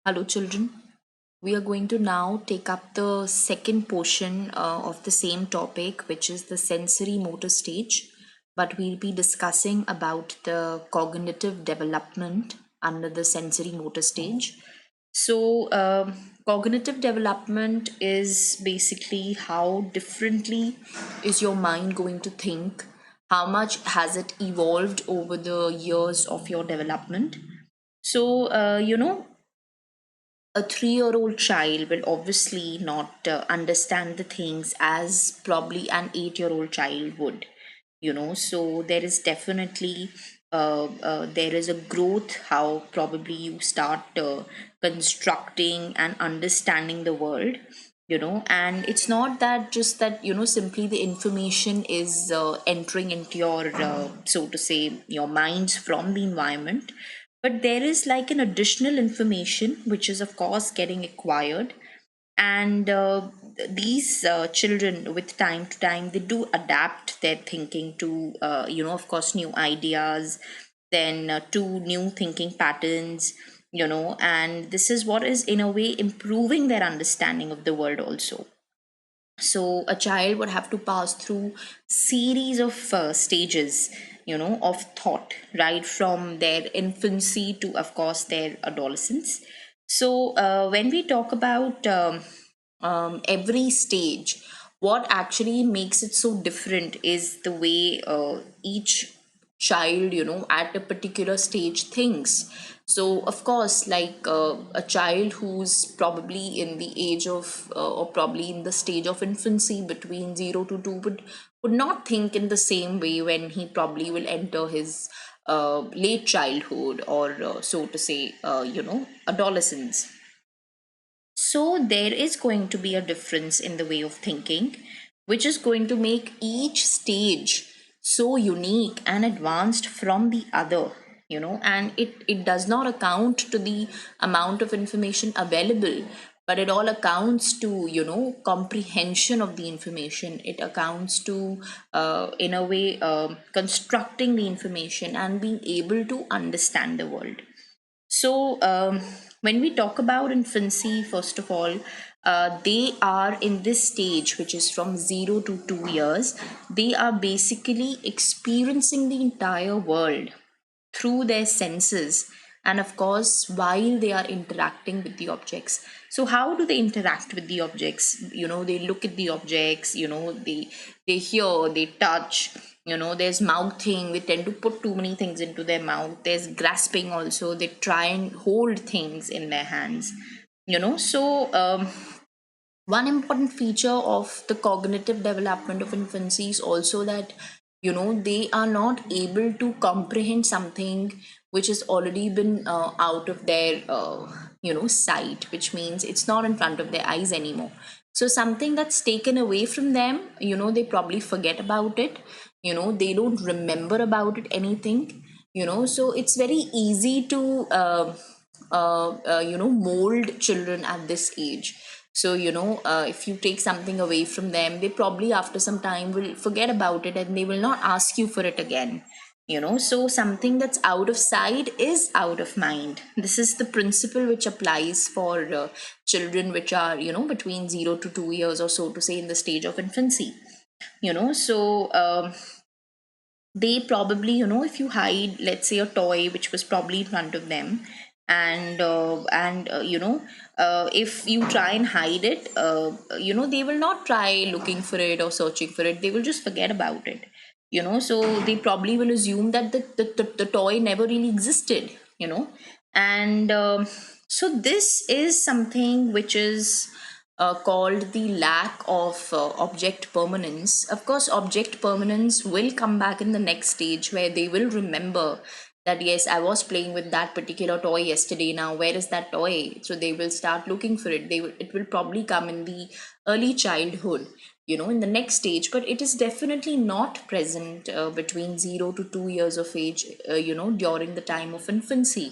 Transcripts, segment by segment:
Hello, children. We are going to now take up the second portion of the same topic, which is the sensory motor stage. But we'll be discussing about the cognitive development under the sensory motor stage. Cognitive development is basically how differently is your mind going to think, how much has it evolved over the years of your development. A 3-year-old child will obviously not understand the things as probably an 8-year-old child would, so there is definitely there is a growth how probably you start constructing and understanding the world, and it's not that just that simply the information is entering into your so to say your minds from the environment, but there is like an additional information which is of course getting acquired. And these children with time to time they do adapt their thinking to of course new ideas, then to new thinking patterns, and this is what is in a way improving their understanding of the world also. So a child would have to pass through series of stages, of thought, right from their infancy to of course their adolescence. So when we talk about every stage, what actually makes it so different is the way each child, at a particular stage thinks. So of course, like a child who's probably in the age of or probably in the stage of infancy between 0 to 2 would not think in the same way when he probably will enter his late childhood or so to say adolescence. So there is going to be a difference in the way of thinking, which is going to make each stage so unique and advanced from the other, and it does not account to the amount of information available, but it all accounts to, comprehension of the information. It accounts to, in a way, constructing the information and being able to understand the world. So, when we talk about infancy, first of all, they are in this stage, which is from 0 to 2 years. They are basically experiencing the entire world through their senses, and of course while they are interacting with the objects. So how do they interact with the objects? They look at the objects, they hear, they touch, there's mouthing, they tend to put too many things into their mouth. There's grasping also, they try and hold things in their hands, one important feature of the cognitive development of infancy is also that they are not able to comprehend something which has already been out of their sight, which means it's not in front of their eyes anymore. So something that's taken away from them, they probably forget about it, they don't remember about it anything, so it's very easy to mold children at this age. So if you take something away from them, they probably after some time will forget about it and they will not ask you for it again. So something that's out of sight is out of mind. This is the principle which applies for children which are between 0 to 2 years, or so to say, in the stage of infancy. They probably, if you hide, let's say, a toy which was probably in front of them, and if you try and hide it, they will not try looking for it or searching for it, they will just forget about it. So they probably will assume that the toy never really existed. And so this is something which is called the lack of object permanence. Of course, object permanence will come back in the next stage where they will remember that yes, I was playing with that particular toy yesterday. Now, where is that toy? So they will start looking for it. It will probably come in the early childhood, in the next stage, but it is definitely not present between 0 to 2 years of age, during the time of infancy.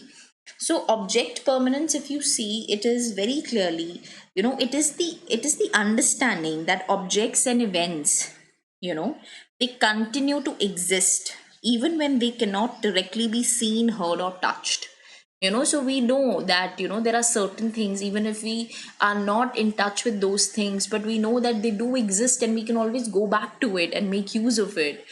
So object permanence, if you see, it is very clearly, it is the understanding that objects and events, they continue to exist even when they cannot directly be seen, heard, or touched. So we know that there are certain things, even if we are not in touch with those things, but we know that they do exist and we can always go back to it and make use of it.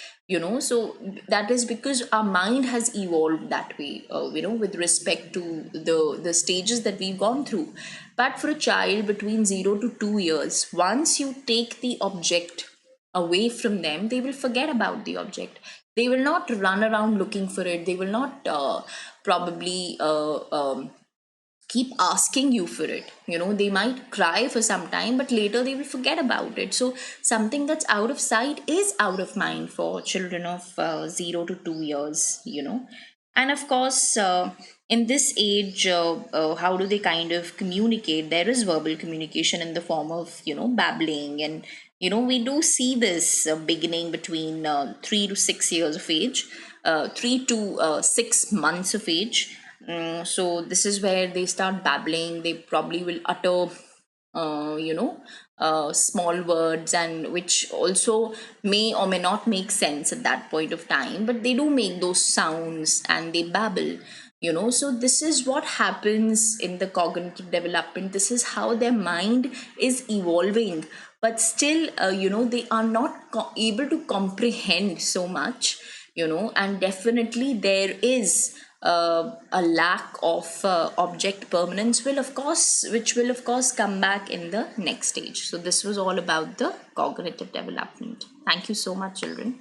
So that is because our mind has evolved that way, with respect to the stages that we've gone through. But for a child between 0 to 2 years, once you take the object away from them, they will forget about the object. They will not run around looking for it. They will not probably keep asking you for it. They might cry for some time, but later they will forget about it. So something that's out of sight is out of mind for children of 0 to 2 years. And of course, in this age, how do they kind of communicate? There is verbal communication in the form of babbling. And we do see this beginning between 3 to 6 years of age, 3 to 6 months of age. So this is where they start babbling. They probably will utter small words, and which also may or may not make sense at that point of time, but they do make those sounds and they babble. So this is what happens in the cognitive development. This is how their mind is evolving, but still they are not able to comprehend so much. And definitely there is a lack of object permanence, which will of course come back in the next stage. So this was all about the cognitive development. Thank you so much, children.